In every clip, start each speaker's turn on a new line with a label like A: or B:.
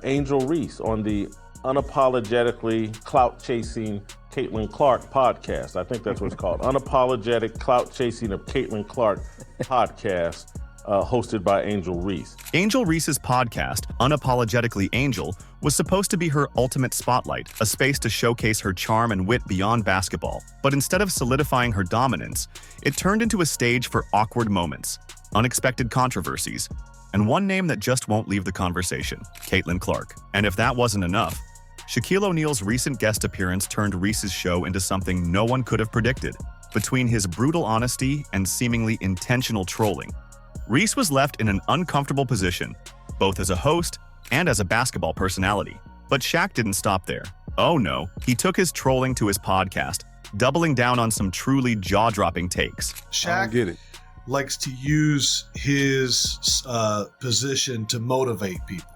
A: Angel Reese on the Unapologetically Clout Chasing Caitlin Clark podcast. I think that's what it's called. Unapologetic Clout Chasing of Caitlin Clark podcast, hosted by Angel Reese.
B: Angel Reese's podcast, Unapologetically Angel, was supposed to be her ultimate spotlight, a space to showcase her charm and wit beyond basketball. But instead of solidifying her dominance, it turned into a stage for awkward moments, unexpected controversies, and one name that just won't leave the conversation, Caitlin Clark. And if that wasn't enough, Shaquille O'Neal's recent guest appearance turned Reese's show into something no one could have predicted. Between his brutal honesty and seemingly intentional trolling, Reese was left in an uncomfortable position, both as a host and as a basketball personality. But SHAQ didn't stop there. Oh no, he took his trolling to his podcast, doubling down on some truly jaw-dropping takes.
C: SHAQ likes to use his position to motivate people.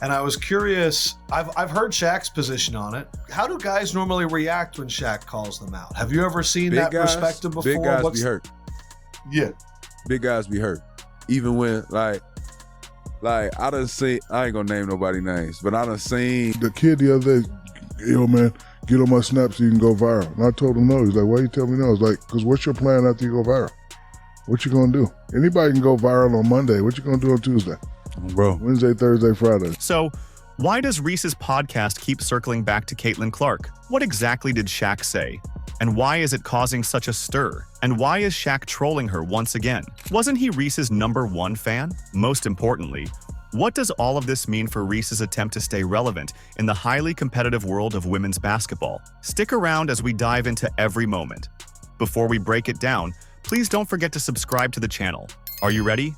C: And I was curious, I've heard SHAQ's position on it. How do guys normally react when SHAQ calls them out? Have you ever seen that perspective before?
D: Big guys be hurt.
C: Yeah.
D: Big guys be hurt. Even when, like I done seen, I ain't gonna name nobody names, but I done seen
E: the kid the other day, yo man, get on my snap so you can go viral. And I told him no. He's like, why you tell me no? I was like, because what's your plan after you go viral? What you gonna do? Anybody can go viral on Monday. What you gonna do on Tuesday?
D: Bro.
E: Wednesday, Thursday, Friday.
B: So, why does Reese's podcast keep circling back to Caitlin Clark? What exactly did SHAQ say? And why is it causing such a stir? And why is SHAQ trolling her once again? Wasn't he Reese's #1 fan? Most importantly, what does all of this mean for Reese's attempt to stay relevant in the highly competitive world of women's basketball? Stick around as we dive into every moment. Before we break it down, please don't forget to subscribe to the channel. Are you ready?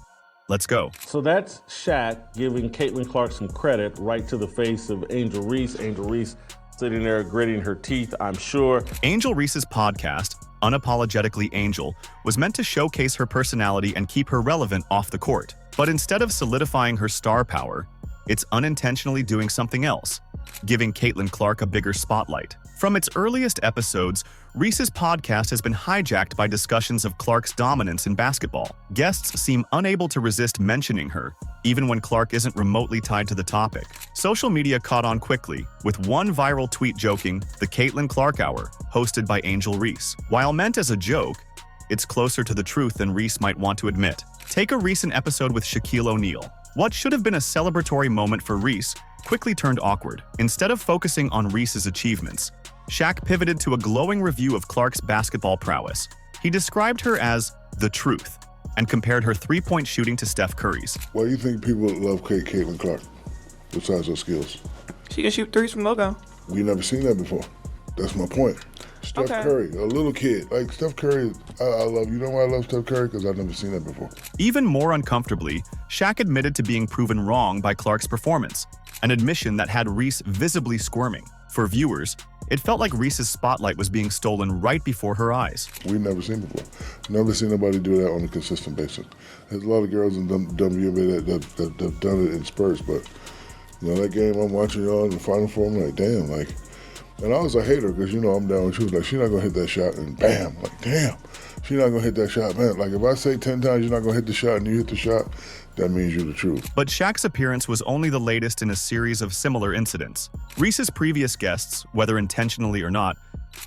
B: Let's go.
A: So that's SHAQ giving Caitlin Clark some credit right to the face of Angel Reese. Angel Reese sitting there gritting her teeth, I'm sure.
B: Angel Reese's podcast, Unapologetically Angel, was meant to showcase her personality and keep her relevant off the court. But instead of solidifying her star power, it's unintentionally doing something else, giving Caitlin Clark a bigger spotlight. From its earliest episodes, Reese's podcast has been hijacked by discussions of Clark's dominance in basketball. Guests seem unable to resist mentioning her, even when Clark isn't remotely tied to the topic. Social media caught on quickly, with one viral tweet joking, "The Caitlin Clark Hour," hosted by Angel Reese. While meant as a joke, it's closer to the truth than Reese might want to admit. Take a recent episode with Shaquille O'Neal. What should have been a celebratory moment for Reese quickly turned awkward. Instead of focusing on Reese's achievements, SHAQ pivoted to a glowing review of Clark's basketball prowess. He described her as the truth and compared her three-point shooting to Steph Curry's.
E: Why do you think people love Caitlin Clark, besides her skills?
F: She can shoot threes from logo.
E: We never seen that before. That's my point. Steph Curry, a little kid. Like Steph Curry, I love, you know why I love Steph Curry? Because I've never seen that before.
B: Even more uncomfortably, SHAQ admitted to being proven wrong by Clark's performance, an admission that had Reese visibly squirming. For viewers, it felt like Reese's spotlight was being stolen right before her eyes.
E: We've never seen before. Never seen nobody do that on a consistent basis. There's a lot of girls in WNBA that have done it in spurts, but you know, that game I'm watching y'all in the Final Four, I'm like, damn, like, and I was a hater because, you know, I'm down. She was like, she's not going to hit that shot, and bam, like, damn, she's not going to hit that shot. Man, like, if I say 10 times you're not going to hit the shot and you hit the shot, that means you're the truth.
B: But SHAQ's appearance was only the latest in a series of similar incidents. Reese's previous guests, whether intentionally or not,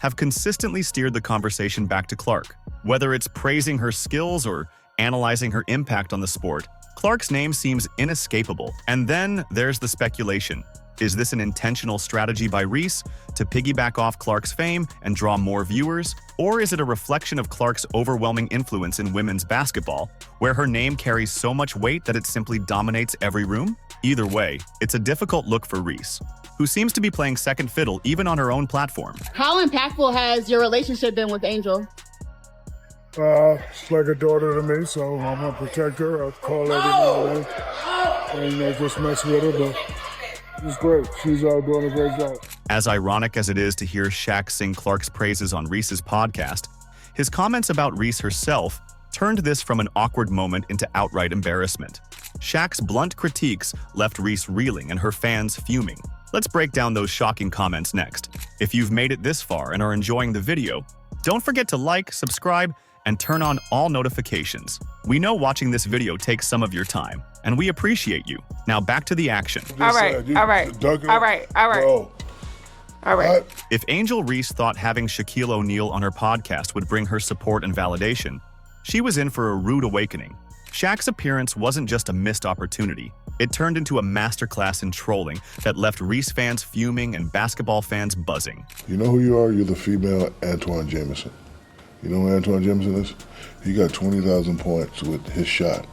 B: have consistently steered the conversation back to Clark. Whether it's praising her skills or analyzing her impact on the sport, Clark's name seems inescapable. And then there's the speculation. Is this an intentional strategy by Reese to piggyback off Clark's fame and draw more viewers? Or is it a reflection of Clark's overwhelming influence in women's basketball, where her name carries so much weight that it simply dominates every room? Either way, it's a difficult look for Reese, who seems to be playing second fiddle even on her own platform.
G: How impactful has your relationship been with Angel?
E: She's like a daughter to me, so I'm gonna protect her. I'll call her every now and then, and you know, just mess with her, but she's great. She's doing a great job.
B: As ironic as it is to hear SHAQ sing Clark's praises on Reese's podcast, his comments about Reese herself turned this from an awkward moment into outright embarrassment. SHAQ's blunt critiques left Reese reeling and her fans fuming. Let's break down those shocking comments next. If you've made it this far and are enjoying the video, don't forget to like, subscribe, and turn on all notifications. We know watching this video takes some of your time, and we appreciate you. Now back to the action.
F: All right.
E: Bro.
F: All right.
B: If Angel Reese thought having Shaquille O'Neal on her podcast would bring her support and validation, she was in for a rude awakening. SHAQ's appearance wasn't just a missed opportunity. It turned into a masterclass in trolling that left Reese fans fuming and basketball fans buzzing.
E: You know who you are? You're the female Antoine Jameson. You know who Antoine Jameson is? He got 20,000 points with his shot.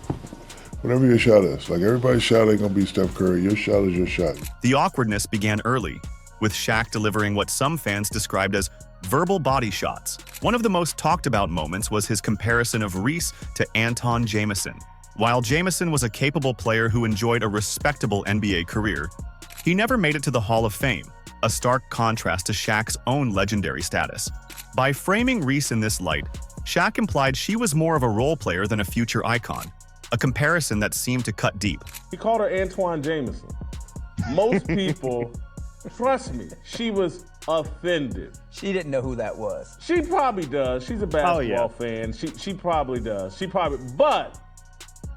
E: Whatever your shot is. Like, everybody's shot ain't gonna be Steph Curry. Your shot is your shot.
B: The awkwardness began early, with SHAQ delivering what some fans described as verbal body shots. One of the most talked about moments was his comparison of Reese to Anton Jameson. While Jameson was a capable player who enjoyed a respectable NBA career, he never made it to the Hall of Fame, a stark contrast to SHAQ's own legendary status. By framing Reese in this light, SHAQ implied she was more of a role player than a future icon, a comparison that seemed to cut deep.
A: He called her Antoine Jameson. Most people, trust me, she was offended.
H: She didn't know who that was.
A: She probably does. She's a basketball fan. She probably does. But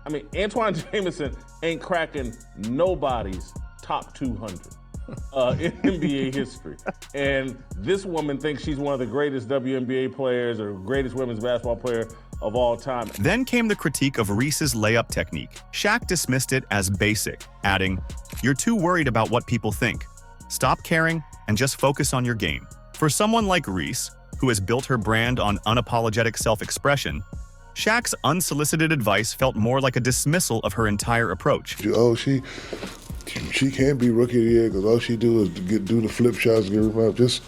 A: I mean, Antoine Jameson ain't cracking nobody's top 200 in NBA history. And this woman thinks she's one of the greatest WNBA players or greatest women's basketball player of all time.
B: Then came the critique of Reese's layup technique. SHAQ dismissed it as basic, adding, "You're too worried about what people think. Stop caring and just focus on your game." For someone like Reese, who has built her brand on unapologetic self-expression, SHAQ's unsolicited advice felt more like a dismissal of her entire approach.
E: Oh, she can't be rookie of the year because all she do is do the flip shots, get rebounds. Just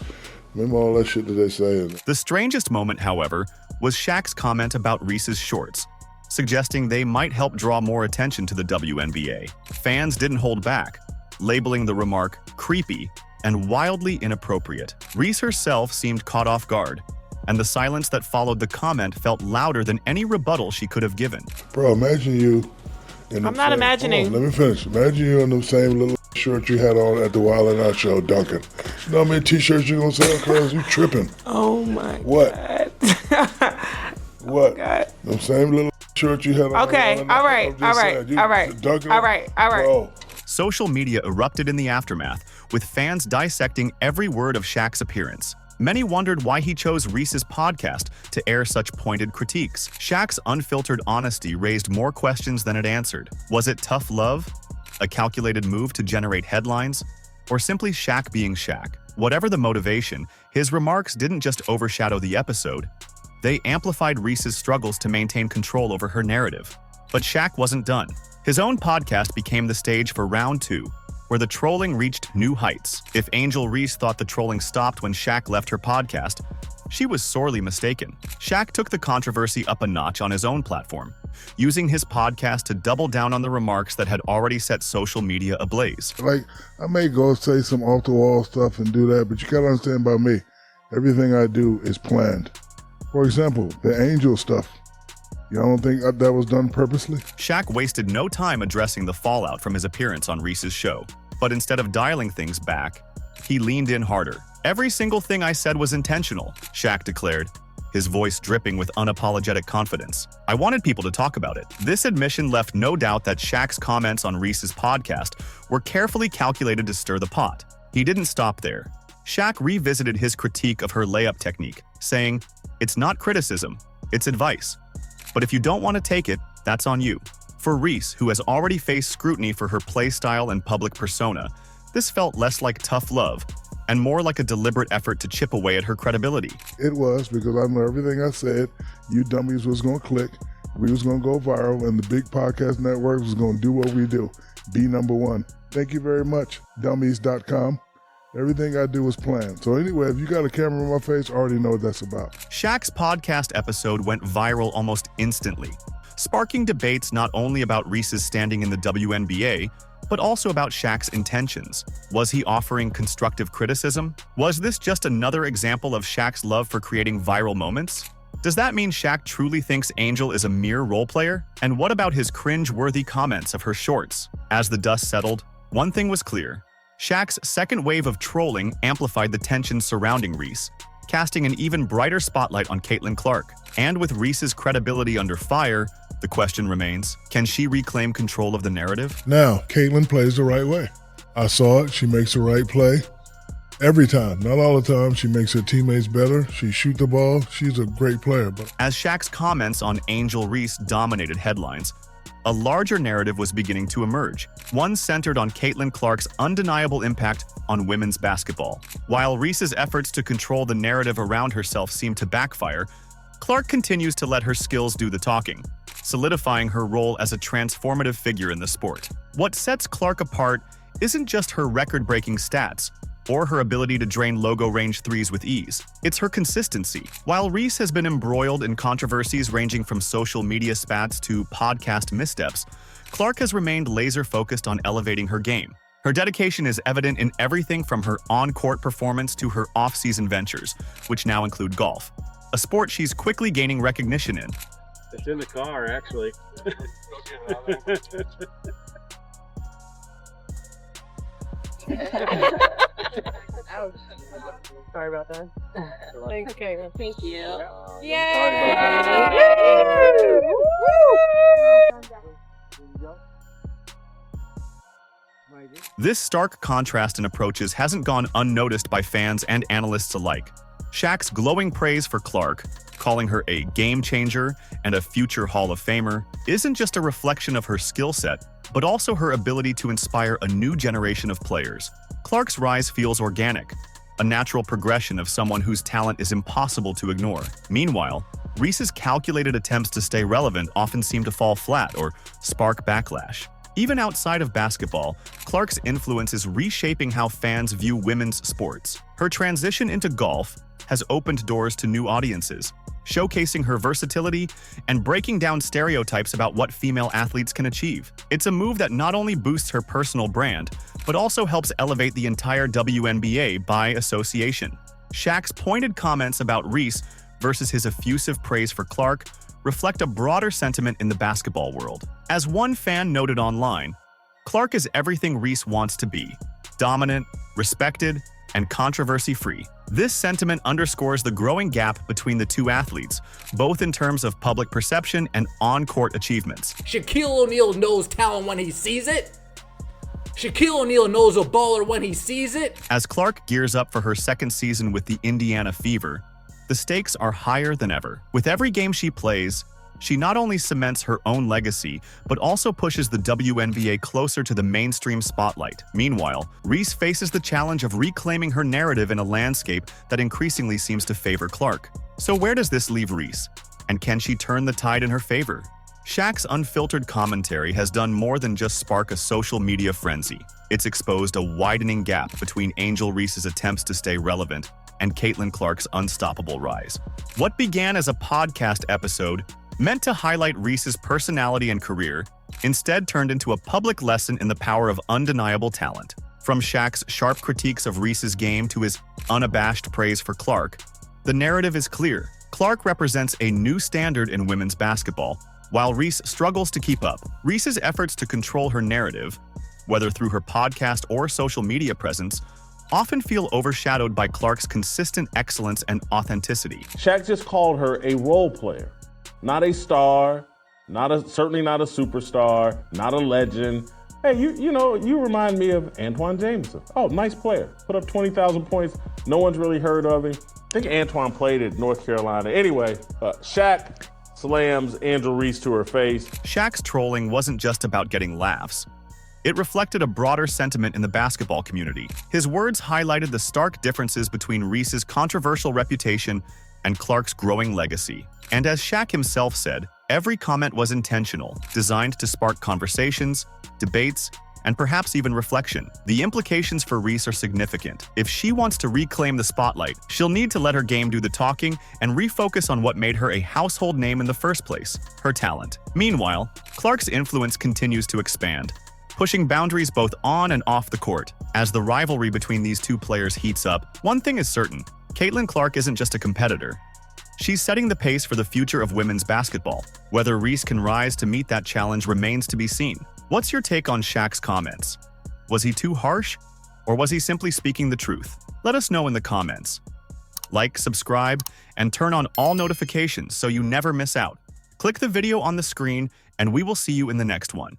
E: remember all that shit that they say.
B: The strangest moment, however, was SHAQ's comment about Reese's shorts, suggesting they might help draw more attention to the WNBA. Fans didn't hold back, labeling the remark creepy and wildly inappropriate. Reese herself seemed caught off guard, and the silence that followed the comment felt louder than any rebuttal she could have given.
E: Bro, imagine you in the
F: I'm not imagining.
E: Let me finish. Imagine you in the same little shirt you had on at the Wild 'N Out show, dunking. You know how many t-shirts you gonna sell, cuz? You tripping.
F: Oh my
E: What?
F: God.
E: What?
F: Oh God.
E: Them same little shirt you had on.
F: Okay, all right.
E: Bro.
B: Social media erupted in the aftermath, with fans dissecting every word of SHAQ's appearance. Many wondered why he chose Reese's podcast to air such pointed critiques. SHAQ's unfiltered honesty raised more questions than it answered. Was it tough love? A calculated move to generate headlines? Or simply SHAQ being SHAQ? Whatever the motivation, his remarks didn't just overshadow the episode. They amplified Reese's struggles to maintain control over her narrative. But SHAQ wasn't done. His own podcast became the stage for round 2, where the trolling reached new heights. If Angel Reese thought the trolling stopped when SHAQ left her podcast, she was sorely mistaken. SHAQ took the controversy up a notch on his own platform, using his podcast to double down on the remarks that had already set social media ablaze.
E: Like, I may go say some off-the-wall stuff and do that, but you gotta understand about me, everything I do is planned. For example, the Angel stuff. You don't think that was done purposely?
B: SHAQ wasted no time addressing the fallout from his appearance on Reese's show, but instead of dialing things back, he leaned in harder. "Every single thing I said was intentional," SHAQ declared, his voice dripping with unapologetic confidence. "I wanted people to talk about it." This admission left no doubt that SHAQ's comments on Reese's podcast were carefully calculated to stir the pot. He didn't stop there. SHAQ revisited his critique of her layup technique, saying, "It's not criticism, it's advice. But if you don't want to take it, that's on you." For Reese, who has already faced scrutiny for her play style and public persona, this felt less like tough love and more like a deliberate effort to chip away at her credibility.
E: It was, because I know everything I said, you dummies was gonna click, we was gonna go viral, and the big podcast networks was gonna do what we do, be number one. Thank you very much, dummies.com. Everything I do was planned. So anyway, if you got a camera in my face, I already know what that's about.
B: SHAQ's podcast episode went viral almost instantly, sparking debates not only about Reese's standing in the WNBA, but also about SHAQ's intentions. Was he offering constructive criticism? Was this just another example of SHAQ's love for creating viral moments? Does that mean SHAQ truly thinks Angel is a mere role player? And what about his cringe-worthy comments of her shorts? As the dust settled, one thing was clear. SHAQ's second wave of trolling amplified the tension surrounding Reese, casting an even brighter spotlight on Caitlin Clark. And with Reese's credibility under fire, the question remains, can she reclaim control of the narrative?
E: Now, Caitlin plays the right way. I saw it. She makes the right play. Every time, not all the time, she makes her teammates better. She shoots the ball. She's a great player. But
B: As SHAQ's comments on Angel Reese dominated headlines, a larger narrative was beginning to emerge, one centered on Caitlin Clark's undeniable impact on women's basketball. While Reese's efforts to control the narrative around herself seem to backfire, Clark continues to let her skills do the talking, solidifying her role as a transformative figure in the sport. What sets Clark apart isn't just her record-breaking stats, or her ability to drain logo-range threes with ease. It's her consistency. While Reese has been embroiled in controversies ranging from social media spats to podcast missteps, Clark has remained laser-focused on elevating her game. Her dedication is evident in everything from her on-court performance to her off-season ventures, which now include golf, a sport she's quickly gaining recognition in.
H: It's in the car, actually.
I: Ouch. Sorry about that. Thanks, Kayla.
F: Thank you.
I: Yay!
B: This stark contrast in approaches hasn't gone unnoticed by fans and analysts alike. SHAQ's glowing praise for Clark, calling her a game changer and a future Hall of Famer, isn't just a reflection of her skill set, but also her ability to inspire a new generation of players. Clark's rise feels organic, a natural progression of someone whose talent is impossible to ignore. Meanwhile, Reese's calculated attempts to stay relevant often seem to fall flat or spark backlash. Even outside of basketball, Clark's influence is reshaping how fans view women's sports. Her transition into golf has opened doors to new audiences, showcasing her versatility and breaking down stereotypes about what female athletes can achieve. It's a move that not only boosts her personal brand, but also helps elevate the entire WNBA by association. SHAQ's pointed comments about Reese versus his effusive praise for Clark reflect a broader sentiment in the basketball world. As one fan noted online, Clark is everything Reese wants to be: dominant, respected, and controversy-free. This sentiment underscores the growing gap between the two athletes, both in terms of public perception and on-court achievements.
J: Shaquille O'Neal knows talent when he sees it. Shaquille O'Neal knows a baller when he sees it.
B: As Clark gears up for her second season with the Indiana Fever, the stakes are higher than ever. With every game she plays, she not only cements her own legacy, but also pushes the WNBA closer to the mainstream spotlight. Meanwhile, Reese faces the challenge of reclaiming her narrative in a landscape that increasingly seems to favor Clark. So where does this leave Reese? And can she turn the tide in her favor? SHAQ's unfiltered commentary has done more than just spark a social media frenzy. It's exposed a widening gap between Angel Reese's attempts to stay relevant and Caitlin Clark's unstoppable rise. What began as a podcast episode meant to highlight Reese's personality and career, instead turned into a public lesson in the power of undeniable talent. From SHAQ's sharp critiques of Reese's game to his unabashed praise for Clark, the narrative is clear. Clark represents a new standard in women's basketball, while Reese struggles to keep up. Reese's efforts to control her narrative, whether through her podcast or social media presence, often feel overshadowed by Clark's consistent excellence and authenticity.
A: SHAQ just called her a role player, not a star, certainly not a superstar, not a legend. Hey, you remind me of Antoine Jameson. Oh, nice player. Put up 20,000 points. No one's really heard of him. I think Antoine played at North Carolina. Anyway, SHAQ slams Angel Reese to her face.
B: SHAQ's trolling wasn't just about getting laughs. It reflected a broader sentiment in the basketball community. His words highlighted the stark differences between Reese's controversial reputation and Clark's growing legacy. And as SHAQ himself said, every comment was intentional, designed to spark conversations, debates, and perhaps even reflection. The implications for Reese are significant. If she wants to reclaim the spotlight, she'll need to let her game do the talking and refocus on what made her a household name in the first place: her talent. Meanwhile, Clark's influence continues to expand, pushing boundaries both on and off the court. As the rivalry between these two players heats up, one thing is certain: Caitlin Clark isn't just a competitor. She's setting the pace for the future of women's basketball. Whether Reese can rise to meet that challenge remains to be seen. What's your take on SHAQ's comments? Was he too harsh, or was he simply speaking the truth? Let us know in the comments. like, subscribe, and turn on all notifications so you never miss out. Click the video on the screen, and we will see you in the next one.